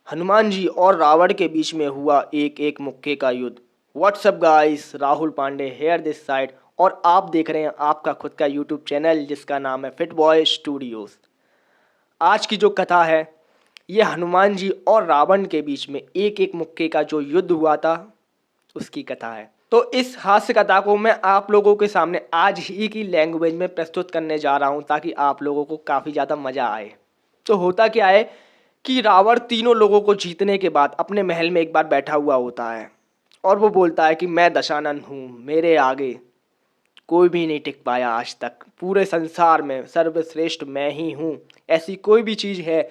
हनुमान जी और रावण के बीच में हुआ एक एक मुक्के का युद्ध। What's up guys, Rahul Pandey here this side और आप देख रहे हैं आपका खुद का यूट्यूब चैनल जिसका नाम है फिट बॉय स्टूडियोज। आज की जो कथा है ये हनुमान जी और रावण के बीच में एक एक मुक्के का जो युद्ध हुआ था उसकी कथा है। तो इस हास्य कथा को मैं आप लोगों के सामने आज ही की लैंग्वेज में प्रस्तुत करने जा रहा हूँ ताकि आप लोगों को काफ़ी ज़्यादा मज़ा आए। तो होता क्या है कि रावण तीनों लोगों को जीतने के बाद अपने महल में एक बार बैठा हुआ होता है और वो बोलता है कि मैं दशानन हूँ, मेरे आगे कोई भी नहीं टिक पाया आज तक, पूरे संसार में सर्वश्रेष्ठ मैं ही हूँ, ऐसी कोई भी चीज़ है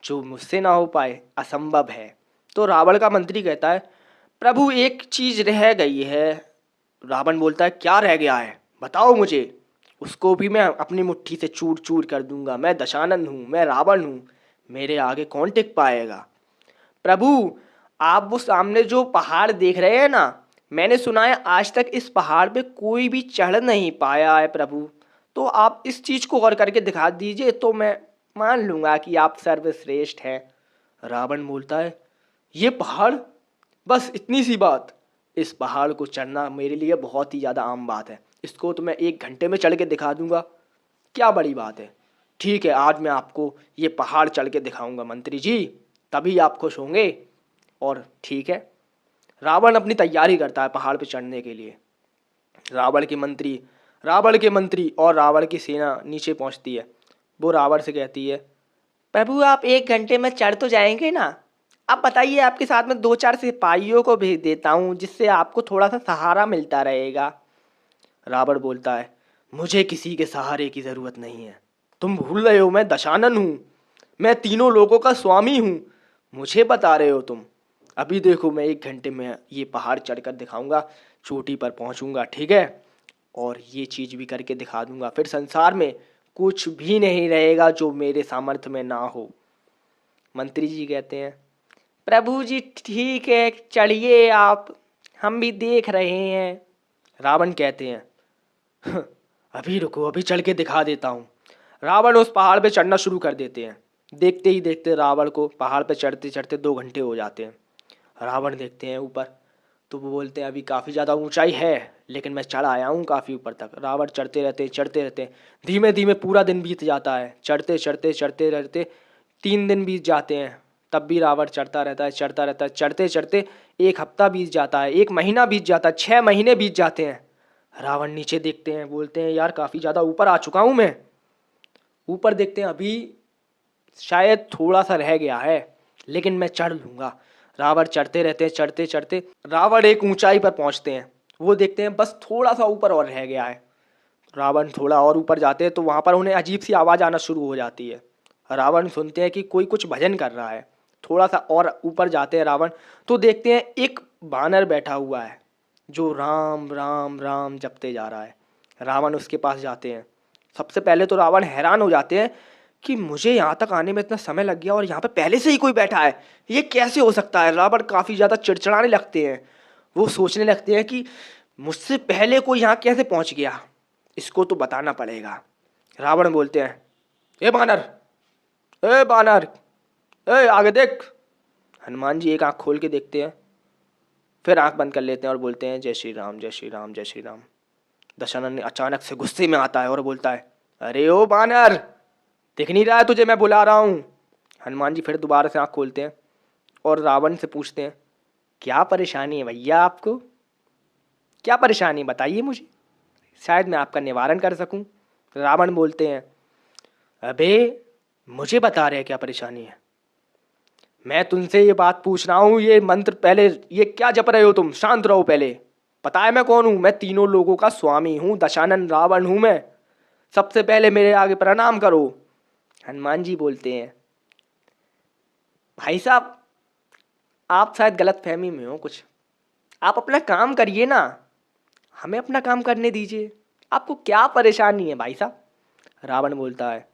जो मुझसे ना हो पाए, असंभव है। तो रावण का मंत्री कहता है प्रभु एक चीज़ रह गई है। रावण बोलता है क्या रह गया है बताओ मुझे, उसको भी मैं अपनी मुट्ठी से चूर चूर कर दूंगा। मैं दशानन हूँ, मैं रावण हूँ, मेरे आगे कौन टिक पाएगा। प्रभु आप वो सामने जो पहाड़ देख रहे हैं ना, मैंने सुना है आज तक इस पहाड़ पे कोई भी चढ़ नहीं पाया है प्रभु, तो आप इस चीज़ को गौर करके दिखा दीजिए तो मैं मान लूँगा कि आप सर्वश्रेष्ठ हैं। रावण बोलता है ये पहाड़, बस इतनी सी बात, इस पहाड़ को चढ़ना मेरे लिए बहुत ही ज़्यादा आम बात है, इसको तो मैं 1 घंटे में चढ़ के दिखा दूंगा, क्या बड़ी बात है। ठीक है आज मैं आपको ये पहाड़ चढ़ के दिखाऊंगा मंत्री जी, तभी आप खुश होंगे। और ठीक है, रावण अपनी तैयारी करता है पहाड़ पे चढ़ने के लिए। रावण के मंत्री और रावण की सेना नीचे पहुंचती है। वो रावण से कहती है प्रभु आप 1 घंटे में चढ़ तो जाएंगे ना, आप बताइए आपके साथ में 2-4 सिपाहियों को भेज देता हूँ जिससे आपको थोड़ा सा सहारा मिलता रहेगा। रावण बोलता है मुझे किसी के सहारे की ज़रूरत नहीं है, तुम भूल रहे हो मैं दशानन हूँ, मैं तीनों लोगों का स्वामी हूँ, मुझे बता रहे हो तुम। अभी देखो मैं 1 घंटे में ये पहाड़ चढ़कर दिखाऊंगा, चोटी पर पहुँचूंगा ठीक है, और ये चीज़ भी करके दिखा दूंगा, फिर संसार में कुछ भी नहीं रहेगा जो मेरे सामर्थ्य में ना हो। मंत्री जी कहते हैं प्रभु जी ठीक है चढ़िए आप, हम भी देख रहे हैं। रावण कहते हैं अभी रुको, अभी चढ़ के दिखा देता हूँ। रावण उस पहाड़ पे चढ़ना शुरू कर देते हैं। देखते ही देखते रावण को पहाड़ पे चढ़ते चढ़ते 2 घंटे हो जाते हैं। रावण देखते हैं ऊपर तो वो बोलते हैं अभी काफ़ी ज़्यादा ऊंचाई है लेकिन मैं चढ़ आया हूँ काफ़ी ऊपर तक। रावण चढ़ते रहते धीमे धीमे पूरा दिन बीत जाता है, चढ़ते चढ़ते 3 दिन बीत जाते हैं, तब भी रावण चढ़ता रहता है। चढ़ते चढ़ते 1 हफ्ता बीत जाता है, 1 महीना बीत जाता है, 6 महीने बीत जाते हैं। रावण नीचे देखते हैं, बोलते हैं यार काफ़ी ज़्यादा ऊपर आ चुका हूँ मैं। ऊपर देखते हैं अभी शायद थोड़ा सा रह गया है लेकिन मैं चढ़ लूँगा। रावण चढ़ते रहते हैं, चढ़ते चढ़ते रावण एक ऊंचाई पर पहुँचते हैं। वो देखते हैं बस थोड़ा सा ऊपर और रह गया है। रावण थोड़ा और ऊपर जाते हैं तो वहाँ पर उन्हें अजीब सी आवाज़ आना शुरू हो जाती है। रावण सुनते हैं कि कोई कुछ भजन कर रहा है। थोड़ा सा और ऊपर जाते हैं रावण तो देखते हैं एक बानर बैठा हुआ है जो राम राम राम जपते जा रहा है। रावण उसके पास जाते हैं। सबसे पहले तो रावण हैरान हो जाते हैं कि मुझे यहाँ तक आने में इतना समय लग गया और यहाँ पे पहले से ही कोई बैठा है, ये कैसे हो सकता है। रावण काफ़ी ज़्यादा चिड़चिड़ाने लगते हैं। वो सोचने लगते हैं कि मुझसे पहले कोई यहाँ कैसे पहुँच गया, इसको तो बताना पड़ेगा। रावण बोलते हैं ए बानर, ए बानर, ए आगे देख। हनुमान जी एक आंख खोल के देखते हैं, फिर आंख बंद कर लेते हैं और बोलते हैं जय श्री राम जय श्री राम जय श्री राम। दशानन अचानक से गुस्से में आता है और बोलता है अरे ओ बानर, दिख नहीं रहा है तुझे मैं बुला रहा हूँ। हनुमान जी फिर दोबारा से आंख खोलते हैं और रावण से पूछते हैं क्या परेशानी है भैया आपको, क्या परेशानी बताइए मुझे, शायद मैं आपका निवारण कर सकूं। रावण बोलते हैं अबे मुझे बता रहे हैं क्या परेशानी है, मैं तुमसे ये बात पूछ रहा हूँ, ये मंत्र पहले ये क्या जप रहे हो तुम, शांत रहो पहले। पता है मैं कौन हूँ, मैं तीनों लोगों का स्वामी हूँ, दशानन रावण हूँ मैं, सबसे पहले मेरे आगे प्रणाम करो। हनुमान जी बोलते हैं भाई साहब आप शायद गलत फहमी में हो कुछ, आप अपना काम करिए ना, हमें अपना काम करने दीजिए, आपको क्या परेशानी है भाई साहब। रावण बोलता है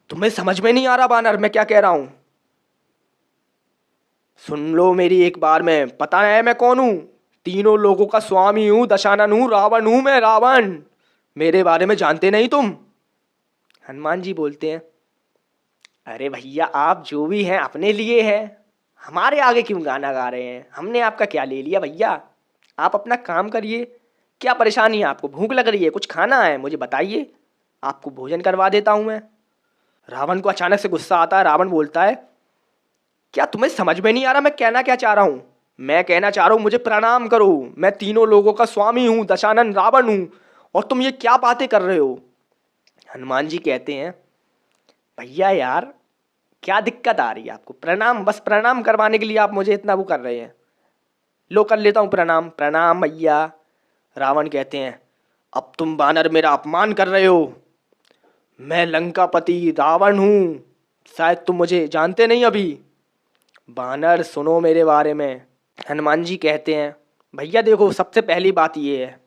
तुम्हें समझ में नहीं आ रहा बानर मैं क्या कह रहा हूं, सुन लो मेरी एक बार में, पता है मैं कौन हूं, तीनों लोगों का स्वामी हूं, दशानन हूं, रावण हूं मैं, रावण, मेरे बारे में जानते नहीं तुम। हनुमान जी बोलते हैं अरे भैया आप जो भी हैं अपने लिए हैं, हमारे आगे क्यों गाना गा रहे हैं? हमने आपका क्या ले लिया भैया? आप अपना काम करिए। क्या परेशानी है आपको? भूख लग रही है? कुछ खाना है मुझे बताइए, आपको भोजन करवा देता हूँ मैं। रावण को अचानक से गुस्सा आता है। रावण बोलता है, क्या तुम्हें समझ में नहीं आ रहा मैं कहना क्या चाह रहा हूँ? मैं कहना चाह रहा हूँ मुझे प्रणाम करो, मैं तीनों लोगों का स्वामी हूँ, दशानन रावण हूँ। और तुम ये क्या बातें कर रहे हो? हनुमान जी कहते हैं, भैया यार क्या दिक्कत आ रही है आपको? प्रणाम, बस प्रणाम करवाने के लिए आप मुझे इतना वो कर रहे हैं। लो कर लेता हूँ प्रणाम। प्रणाम भैया। रावण कहते हैं, अब तुम बानर मेरा अपमान कर रहे हो। मैं लंकापति रावण हूँ, शायद तुम मुझे जानते नहीं अभी। बानर सुनो मेरे बारे में। हनुमान जी कहते हैं, भैया देखो सबसे पहली बात ये है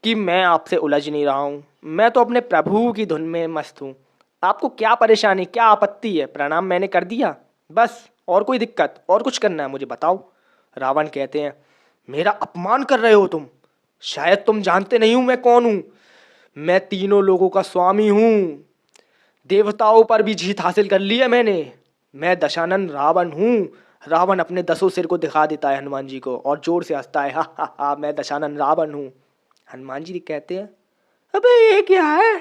कि मैं आपसे उलझ नहीं रहा हूँ, मैं तो अपने प्रभु की धुन में मस्त हूँ। आपको क्या परेशानी, क्या आपत्ति है? प्रणाम मैंने कर दिया, बस। और कोई दिक्कत, और कुछ करना है मुझे बताओ। रावण कहते हैं, मेरा अपमान कर रहे हो तुम? शायद तुम जानते नहीं हूं मैं कौन हूं। मैं तीनों लोगों का स्वामी हूं, देवताओं पर भी जीत हासिल कर ली है मैंने। मैं दशानन रावण हूँ। रावण अपने 10 सिर को दिखा देता है हनुमान जी को और जोर से हंसता है, हा हा हा, मैं दशानन रावण हूँ। हनुमान जी कहते हैं, अबे ये क्या है?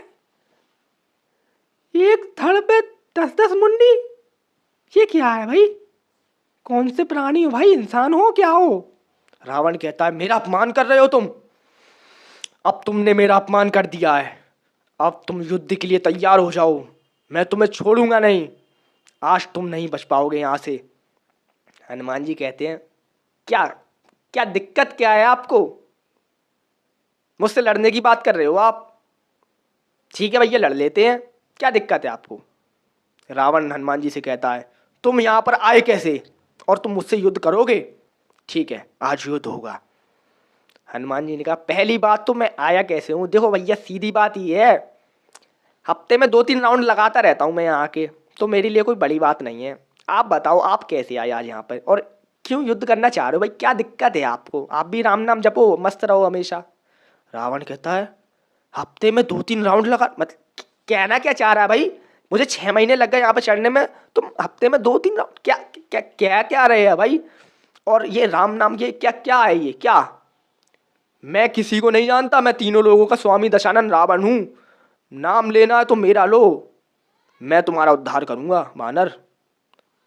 एक धड़ पे 10-10 मुंडी, ये क्या है भाई? कौन से प्राणी हो भाई, इंसान हो क्या हो? रावण कहता है, मेरा अपमान कर रहे हो तुम? अब तुमने मेरा अपमान कर दिया है, अब तुम युद्ध के लिए तैयार हो जाओ, मैं तुम्हें छोड़ूंगा नहीं। आज तुम नहीं बच पाओगे यहां से। हनुमान जी कहते हैं, क्या क्या दिक्कत क्या है आपको? मुझसे लड़ने की बात कर रहे हो आप? ठीक है भैया लड़ लेते हैं, क्या दिक्कत है आपको? रावण हनुमान जी से कहता है, तुम यहां पर आए कैसे और तुम मुझसे युद्ध करोगे? ठीक है आज युद्ध होगा। हनुमान जी ने कहा, पहली बात तो मैं आया कैसे हूं? देखो भैया सीधी बात ये है, हफ्ते में 2-3 राउंड लगाता रहता हूं मैं यहाँ आके, तो मेरे लिए कोई बड़ी बात नहीं है। आप बताओ आप कैसे आए आज यहाँ पर और क्यों युद्ध करना चाह रहे हो भाई? क्या दिक्कत है आपको? आप भी राम नाम जपो, मस्त रहो हमेशा। रावण कहता है, हफ्ते में 2-3 राउंड लगा, मतलब कहना क्या चाह रहा है भाई? मुझे 6 महीने लग गए यहाँ पे चढ़ने में, तुम हफ्ते में 2-3 राउंड क्या क्या क्या क्या रहे हैं भाई? और ये राम नाम, ये क्या क्या है? ये क्या? मैं किसी को नहीं जानता, मैं तीनों लोगों का स्वामी दशानन रावण हूँ। नाम लेना है तो मेरा लो, मैं तुम्हारा उद्धार करूंगा वानर।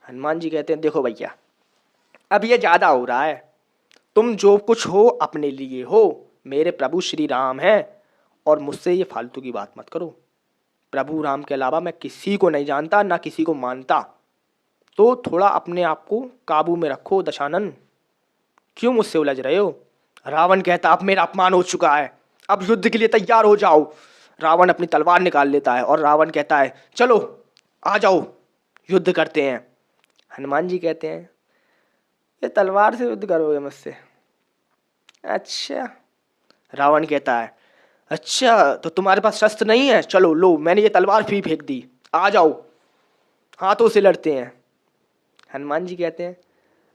हनुमान जी कहते हैं, देखो भैया अब ये ज्यादा हो रहा है, तुम जो कुछ हो अपने लिए हो, मेरे प्रभु श्री राम हैं और मुझसे ये फालतू की बात मत करो। प्रभु राम के अलावा मैं किसी को नहीं जानता, ना किसी को मानता। तो थोड़ा अपने आप को काबू में रखो दशानन, क्यों मुझसे उलझ रहे हो? रावण कहता, अब मेरा अपमान हो चुका है, अब युद्ध के लिए तैयार हो जाओ। रावण अपनी तलवार निकाल लेता है और रावण कहता है, चलो आ जाओ युद्ध करते हैं। हनुमान जी कहते हैं, ये तलवार से युद्ध करोगे मुझसे? अच्छा। रावण कहता है, अच्छा तो तुम्हारे पास शस्त्र नहीं है? चलो लो, मैंने ये तलवार भी फेंक दी, आ जाओ हाथों से लड़ते हैं। हनुमान जी कहते हैं,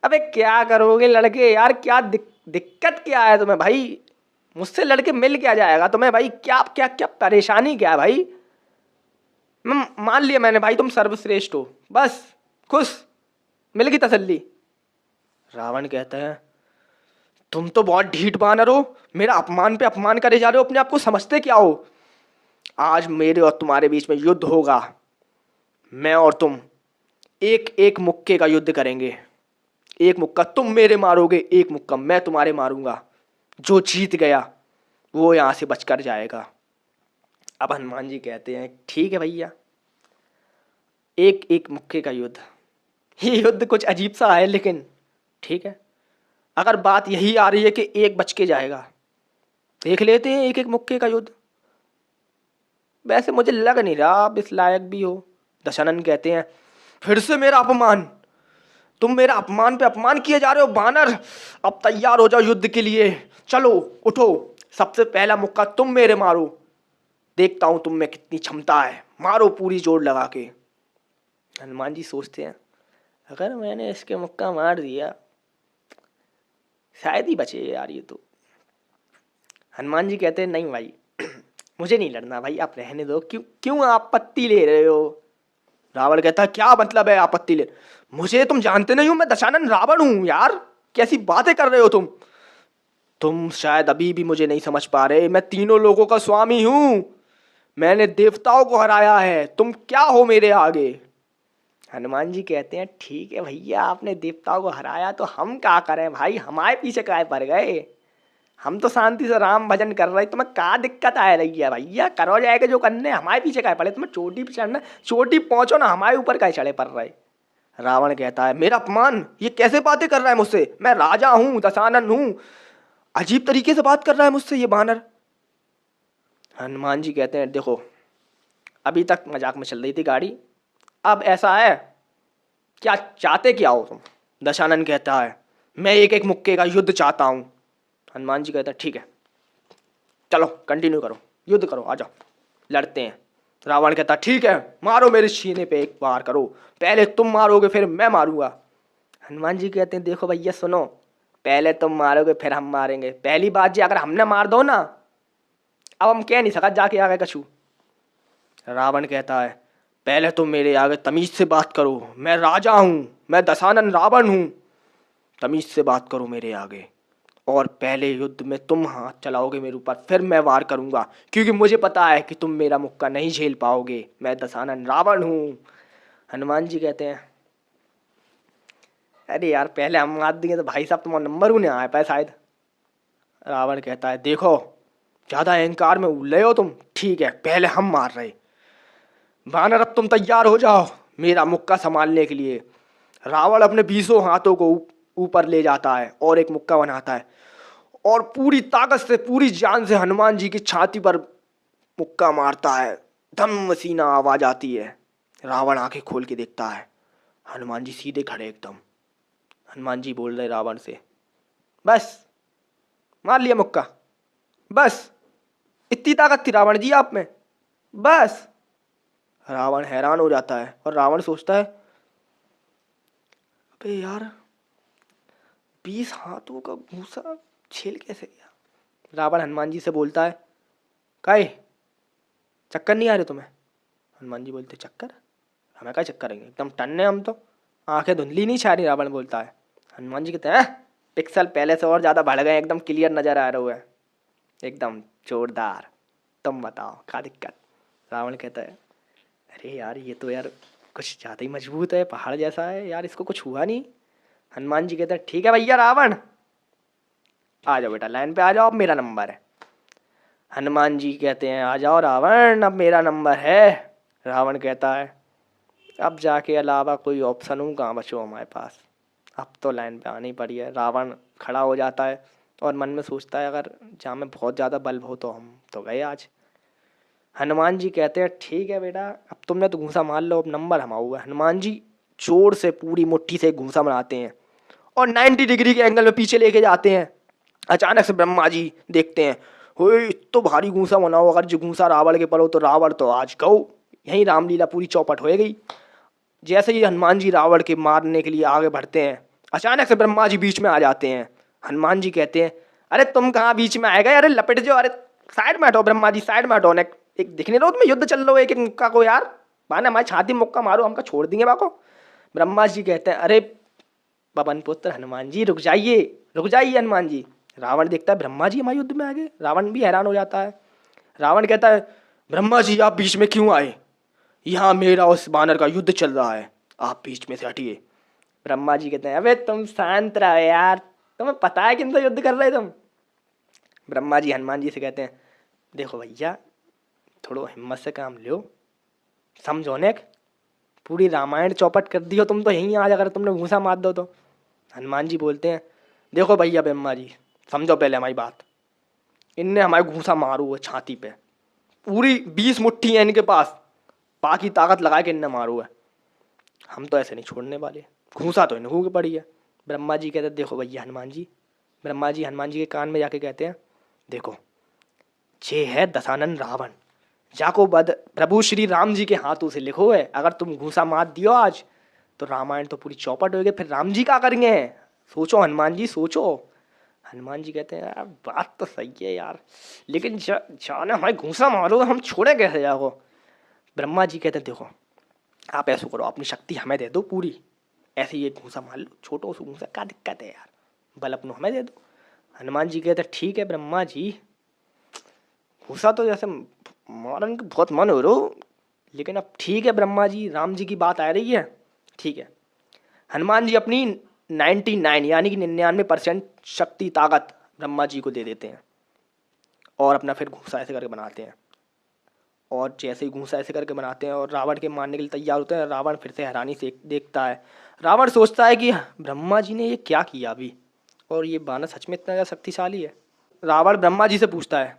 अबे क्या करोगे लड़के यार? क्या दिक्कत क्या है तुम्हें भाई? मुझसे लड़के मिल क्या जाएगा तुम्हें भाई? क्या क्या क्या परेशानी क्या है भाई? मैं मान लिया मैंने भाई, तुम सर्वश्रेष्ठ हो, बस खुश, मिल गई तसल्ली। रावण कहता है, तुम तो बहुत ढीठ बानर हो, मेरा अपमान पे अपमान करे जा रहे हो, अपने आप को समझते क्या हो? आज मेरे और तुम्हारे बीच में युद्ध होगा, मैं और तुम एक एक मुक्के का युद्ध करेंगे। एक मुक्का तुम मेरे मारोगे, एक मुक्का मैं तुम्हारे मारूंगा। जो जीत गया वो यहां से बचकर जाएगा। अब हनुमान जी कहते हैं, ठीक है भैया, एक एक मुक्के का युद्ध। ये युद्ध कुछ अजीब सा है लेकिन ठीक है, अगर बात यही आ रही है कि एक बच के जाएगा, देख लेते हैं एक एक मुक्के का युद्ध। वैसे मुझे लग नहीं रहा आप इस लायक भी हो। दशानन कहते हैं, फिर से मेरा अपमान, तुम मेरा अपमान पे अपमान किए जा रहे हो बानर। अब तैयार हो जाओ युद्ध के लिए, चलो उठो, सबसे पहला मुक्का तुम मेरे मारो, देखता हूं तुम में कितनी क्षमता है, मारो पूरी जोर लगा के। हनुमान जी सोचते हैं, अगर मैंने इसके मुक्का मार दिया शायद ही बचे यार ये तो। हनुमान जी कहते हैं, नहीं भाई मुझे नहीं लड़ना भाई, आप रहने दो। क्यों क्यों आप पत्ती ले रहे हो? रावण कहता है क्या मतलब है आपत्ति ले, मुझे तुम जानते नहीं हो, मैं दशानन रावण हूं यार, कैसी बातें कर रहे हो तुम शायद अभी भी मुझे नहीं समझ पा रहे, मैं तीनों लोगों का स्वामी हूं, मैंने देवताओं को हराया है, तुम क्या हो मेरे आगे। हनुमान जी कहते हैं ठीक है भैया, आपने देवताओं को हराया तो हम क्या करें भाई, हमारे पीछे काहे पड़ गए, हम तो शांति से राम भजन कर रहे, तुम्हें क्या दिक्कत आ रही है भैया, करो जाएगा जो करने, हमारे पीछे काहे पड़े, तुम्हें चोटी पे चढ़ना, चोटी पहुंचो ना, हमारे ऊपर काहे चढ़े पड़ रहे। रावण कहता है मेरा अपमान, ये कैसे बातें कर रहा है मुझसे, मैं राजा हूं, दशानन हूं, अजीब तरीके से बात कर रहा है मुझसे ये बानर। हनुमान जी कहते हैं देखो, अभी तक मजाक में चल रही थी गाड़ी, अब ऐसा है, क्या चाहते क्या हो तुम। दशानन कहता है मैं एक एक मुक्के का युद्ध चाहता हूं। हनुमान जी कहता है ठीक है, चलो कंटिन्यू करो, युद्ध करो, आ जाओ लड़ते हैं। रावण कहता ठीक है, मारो मेरे सीने पे एक बार करो, पहले तुम मारोगे फिर मैं मारूंगा। हनुमान जी कहते हैं देखो भैया सुनो, पहले तुम मारोगे फिर हम मारेंगे, पहली बात जी अगर हमने मार दो ना, अब हम कह नहीं सकत जाके आगे कछू। रावण कहता है पहले तुम मेरे आगे तमीज से बात करो, मैं राजा हूं, मैं दशानन रावण हूं, तमीज से बात करो मेरे आगे, और पहले युद्ध में तुम हाथ चलाओगे मेरे ऊपर, फिर मैं वार करूंगा, क्योंकि मुझे पता है कि तुम मेरा मुक्का नहीं झेल पाओगे, मैं दशानन रावण हूं। हनुमान जी कहते हैं अरे यार पहले हम मार देंगे तो भाई साहब तुम्हारा नंबर नहीं आ पाए शायद। रावण कहता है देखो ज्यादा अहंकार में उलझे हो तुम, ठीक है पहले हम मार रहे, वानर अब तुम तैयार हो जाओ मेरा मुक्का संभालने के लिए। रावण अपने 20 हाथों को ऊपर ले जाता है और एक मुक्का बनाता है, और पूरी ताकत से पूरी जान से हनुमान जी की छाती पर मुक्का मारता है, धम सीना आवाज आती है। रावण आंखें खोल के देखता है, हनुमान जी सीधे खड़े एकदम। हनुमान जी बोल रहे रावण से बस मार लिया मुक्का, बस इतनी ताकत थी रावण जी आप में, बस। रावण हैरान हो जाता है और रावण सोचता है अबे यार 20 हाथों का भूसा छील कैसे गया। रावण हनुमान जी से बोलता है काय चक्कर नहीं आ रहे तुम्हें। हनुमान जी बोलते चक्कर, हमें क्या चक्कर आएंगे, एकदम टन्ने हम तो, आंखें धुंधली नहीं छा रही। रावण बोलता है। हनुमान जी कहते हैं पिक्सल पहले से और ज़्यादा बढ़ गए, एकदम क्लियर नज़र आ रहे है, एकदम जोरदार, तुम बताओ क्या दिक्कत। रावण कहता है अरे यार ये तो यार कुछ ज़्यादा ही मजबूत है, पहाड़ जैसा है यार, इसको कुछ हुआ नहीं। हनुमान जी कहते हैं ठीक है भैया रावण, आ जाओ बेटा लाइन पे आ जाओ, अब मेरा नंबर है। हनुमान जी कहते हैं आ जाओ रावण अब मेरा नंबर है। रावण कहता है अब जाके अलावा कोई ऑप्शन हूँ कहाँ बचो हमारे पास, अब तो लाइन पे आनी पड़ी है। रावण खड़ा हो जाता है और मन में सोचता है अगर जहाँ में बहुत ज़्यादा बल हो तो हम तो गए आज। हनुमान जी कहते हैं ठीक है बेटा अब तुमने तो घूंसा मार लो, अब नंबर हमारा हुआ। हनुमान जी जोर से पूरी मुट्ठी से घूंसा बनाते हैं और 90 डिग्री के एंगल में पीछे लेके जाते हैं। अचानक से ब्रह्मा जी देखते हैं होए तो भारी घूंसा बनाओ, अगर जो घूंसा रावण के पड़ो तो रावण तो आज गौ, यहीं रामलीला पूरी चौपट हो गई। जैसे ही हनुमान जी रावण के मारने के लिए आगे बढ़ते हैं, अचानक से ब्रह्मा जी बीच में आ जाते हैं। हनुमान जी कहते हैं अरे तुम कहाँ बीच में आए गए, अरे लपेट जाओ, अरे साइड में हटो ब्रह्मा जी, साइड में हटो, एक दिखने दो तुम्हें, युद्ध चल रहा हो एक एक मुक्का को यार, माने हमारी छाती में मुक्का मारो हमका छोड़ देंगे बाको। ब्रह्मा जी कहते हैं अरे पवन पुत्र हनुमान जी रुक जाइए, रुक जाइए हनुमान जी। रावण देखता है ब्रह्मा जी हमारे युद्ध में आ गए, रावण भी हैरान हो जाता है। रावण कहता है ब्रह्मा जी आप बीच में क्यों आए, यहाँ मेरा उस बानर का युद्ध चल रहा है, आप बीच में से हटिए। ब्रह्मा जी कहते हैं अबे तुम शांत रहो यार, तुम्हें पता है किन से युद्ध कर रहे तुम। ब्रह्मा जी हनुमान जी से कहते हैं देखो भैया थोड़ा हिम्मत से काम लो, समझो ने पूरी रामायण चौपट कर दियो तुम तो यहीं आज, अगर तुमने घूंसा मार दो तो। हनुमान जी बोलते हैं देखो भैया ब्रह्मा जी समझो पहले हमारी बात, इनने हमारे घूंसा मारू है छाती पे, पूरी 20 मुट्ठी है इनके पास, बाकी ताकत लगा के इनने मारू है, हम तो ऐसे नहीं छोड़ने वाले, घूंसा तो इनको की पड़ी है। ब्रह्मा जी कहते देखो भैया हनुमान जी, ब्रह्मा जी हनुमान जी के कान में जाके कहते हैं देखो ये है दशानन रावण, जाको बद प्रभु श्री राम जी के हाथों से लिखो है, अगर तुम घूंसा मार दियो आज तो रामायण तो पूरी चौपट हो गई, फिर राम जी क्या करेंगे, सोचो हनुमान जी सोचो। हनुमान जी कहते हैं यार बात तो सही है यार, लेकिन जाने हमारे घूंसा मारो हम छोड़े कैसे जाओ। ब्रह्मा जी कहते हैं देखो आप ऐसा करो, अपनी शक्ति हमें दे दो पूरी, ऐसे ही एक घूंसा मार लो, छोटो सा घूंसा, क्या दिक्कत है यार, बल अपनो हमें दे दो। हनुमान जी कहते ठीक है ब्रह्मा जी, घूंसा तो जैसे मारन के बहुत मन हो रहा, लेकिन अब ठीक है ब्रह्मा जी, राम जी की बात आ रही है, ठीक है। हनुमान जी अपनी 99 यानी कि 99% शक्ति ताकत ब्रह्मा जी को दे देते हैं और अपना फिर घूंसा ऐसे करके बनाते हैं। और जैसे ही घूंसा ऐसे करके बनाते हैं और रावण के मारने के लिए तैयार होते हैं, रावण फिर से हैरानी से देखता है। रावण सोचता है कि ब्रह्मा जी ने ये क्या किया अभी, और ये बानर सच में इतना ज़्यादा शक्तिशाली है। रावण ब्रह्मा जी से पूछता है,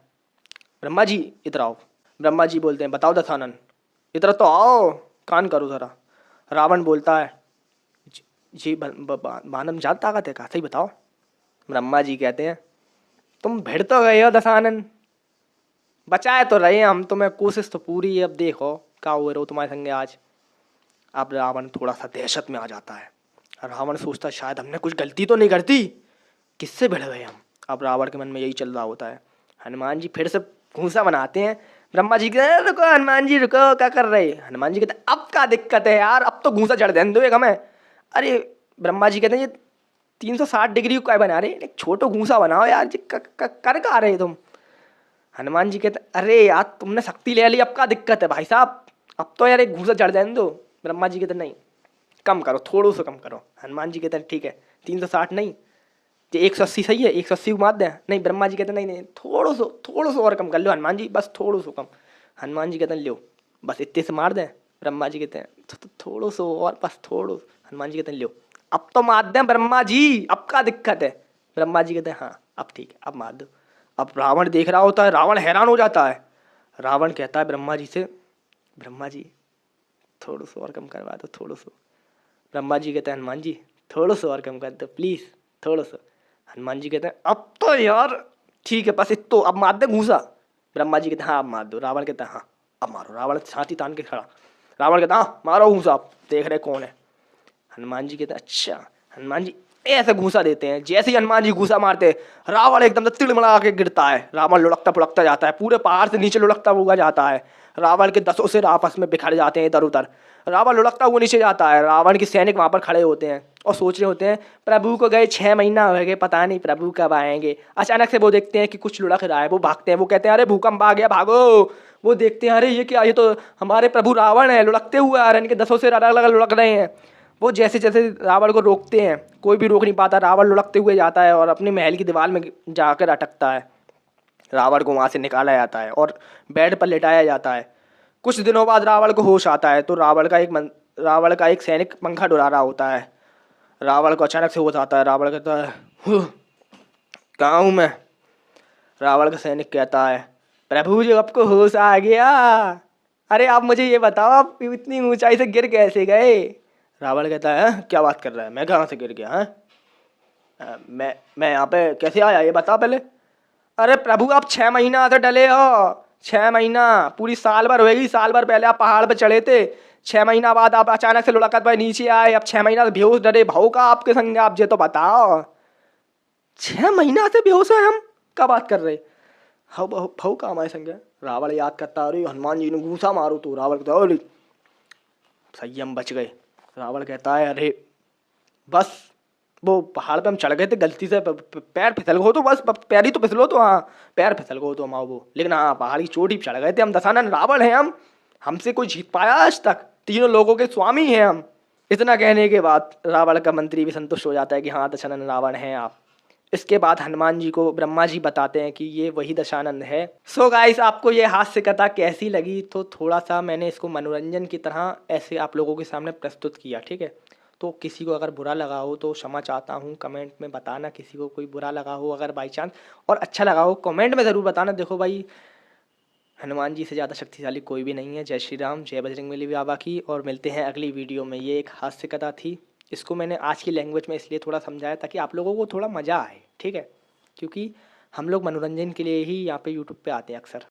ब्रह्मा जी इधर आओ। ब्रह्मा जी बोलते हैं बताओ दशानन, इधर तो आओ, कान करो ज़रा। रावण बोलता है जी बानर में ज़्यादा ताकत है कहा, सही बताओ। ब्रह्मा जी कहते हैं तुम भिड़ तो गए हो दशानन, बचाए तो रहे हम तुम्हें, कोशिश तो पूरी है, अब देखो क्या हुए रहो तुम्हारे संगे आज। अब रावण थोड़ा सा दहशत में आ जाता है। रावण सोचता है शायद हमने कुछ गलती तो नहीं करती, किससे भिड़ गए हम। अब रावण के मन में यही चल रहा होता है। हनुमान जी फिर से घूंसा बनाते हैं। ब्रह्मा जी कहते हैं रुको हनुमान जी रुको, क्या कर रहे। हनुमान जी कहते हैं अब क्या दिक्कत है यार, अब तो घूंसा जड़ देने दो एक हमें। अरे ब्रह्मा जी कहते हैं ये 360 डिग्री को क्या बना रहे, एक छोटो घूंसा बनाओ यार जी, कर क्या रहे तुम। हनुमान जी कहते अरे यार तुमने शक्ति ले ली, अब क्या दिक्कत है भाई साहब, अब तो यार एक घूंसा जड़ जाने दो। ब्रह्मा जी कहते नहीं कम करो, थोड़ा सा कम करो। हनुमान जी कहते हैं ठीक है 360 नहीं, ये 180 सही है, 180 को मार दें। नहीं ब्रह्मा जी कहते नहीं नहीं, थोड़ा सा और कम कर लो हनुमान जी, बस थोड़ा सा कम। हनुमान जी कहते हैं लो बस इतने से मार दें। ब्रह्मा जी कहते हैं थोड़ा सा और, बस थोड़ा। हनुमान जी कहते हैं लो अब तो मार दें ब्रह्मा जी, अब क्या दिक्कत है। ब्रह्मा जी कहते हैं हाँ अब ठीक है अब मार दो। अब रावण देख रहा होता है, रावण हैरान हो जाता है। रावण कहता है ब्रह्मा जी से ब्रह्मा जी थोड़ा सा और कम करवा दो, थोड़ा सा। ब्रह्मा जी कहते हैं हनुमान जी थोड़ा सा और कम कर दो प्लीज़, थोड़ा सा। हनुमान जी कहते हैं अब तो यार ठीक है बस इतो, अब मार दे घूंसा। ब्रह्मा जी कहते हैं हाँ अब मार दो। रावण कहता है हाँ अब मारो। रावण छाती तान के खड़ा। रावण कहता है हाँ मारो घूंसा, आप देख रहे कौन है। हनुमान जी कहते हैं अच्छा। हनुमान जी ऐसे घूंसा देते हैं, जैसे ही हनुमान जी घूंसा मारते रावण एकदम से तिड़मड़ा के गिरता है। रावण लुढ़कता पुढ़कता जाता है, पूरे पहाड़ से नीचे लुढ़कता हुआ जाता है। रावण के 10 सिर आपस में बिखर जाते हैं इधर उधर। रावण लुढ़कता हुआ नीचे जाता है। रावण के सैनिक वहां पर खड़े होते हैं और सोच रहे होते हैं प्रभु को गए 6 महीना हो गए, पता नहीं प्रभु कब आएंगे। अचानक से वो देखते हैं कि कुछ लुढ़क रहा है, वो भागते हैं, वो कहते हैं अरे भूकंप आ गया भागो। वो देखते हैं अरे ये क्या, ये तो हमारे प्रभु रावण है, लुढ़कते हुए आ रहे हैं, इनके 10 सिर अलग अलग लुढ़क रहे हैं। वो जैसे जैसे रावण को रोकते हैं, कोई भी रोक नहीं पाता। रावण लुढ़कते हुए जाता है और अपने महल की दीवार में जाकर अटकता है। रावण को वहाँ से निकाला जाता है और बेड पर लेटाया जाता है। कुछ दिनों बाद रावण को होश आता है तो रावण का एक सैनिक पंखा डुला रहा होता है। रावण को अचानक से होश आता है। रावण कहता है कहाँ हूँ मैं। रावण का सैनिक कहता है प्रभु जी आपको होश आ गया, अरे आप मुझे ये बताओ आप इतनी ऊंचाई से गिर कैसे गए। रावण कहता है क्या बात कर रहा है, मैं कहाँ से गिर गया। मैं यहाँ पे कैसे आया ये बता पहले। अरे प्रभु आप 6 महीना से डले हो, 6 महीना पूरी साल भर होएगी, साल भर पहले आप पहाड़ पे चढ़े थे, 6 महीना बाद आप अचानक से लुढ़कत भाई नीचे आए, अब 6 महीना से बेहोश डरे भाऊ का आपके संग, आप ये तो बताओ 6 महीना से बेहोश है हम, क्या बात कर रहे। हाँ भाऊ का हमारे संग है। रावण याद करता अरे हनुमान जी ने घूंसा मारो तो। रावण कहता अरे सही हम बच गए। रावण कहता है अरे बस वो पहाड़ पे हम चढ़ गए थे गलती से, पैर फिसल गए तो बस, पैर ही तो फिसलो तो, हाँ पैर फिसल गए तो हम वो, लेकिन हाँ पहाड़ की चोटी पे चढ़ गए थे हम। दशानन रावण है हम, हमसे कोई जीत पाया आज तक, तीनों लोगों के स्वामी हैं हम। इतना कहने के बाद रावण का मंत्री भी संतुष्ट हो जाता है कि हाँ दशानन रावण हैं आप। इसके बाद हनुमान जी को ब्रह्मा जी बताते हैं कि ये वही दशानंद है। सो गाइस आपको ये हास्य कथा कैसी लगी, तो थोड़ा सा मैंने इसको मनोरंजन की तरह ऐसे आप लोगों के सामने प्रस्तुत किया, ठीक है। तो किसी को अगर बुरा लगा हो तो क्षमा चाहता हूँ, कमेंट में बताना किसी को कोई बुरा लगा हो अगर बाई चांस, और अच्छा लगा हो कमेंट में ज़रूर बताना। देखो भाई हनुमान जी से ज़्यादा शक्तिशाली कोई भी नहीं है। जय श्री राम, जय बजरंगबली बाबा की, और मिलते हैं अगली वीडियो में। ये एक हास्य कथा थी, इसको मैंने आज की लैंग्वेज में इसलिए थोड़ा समझाया ताकि आप लोगों को थोड़ा मज़ा आए, ठीक है, क्योंकि हम लोग मनोरंजन के लिए ही यहाँ पे यूट्यूब पे आते हैं अक्सर।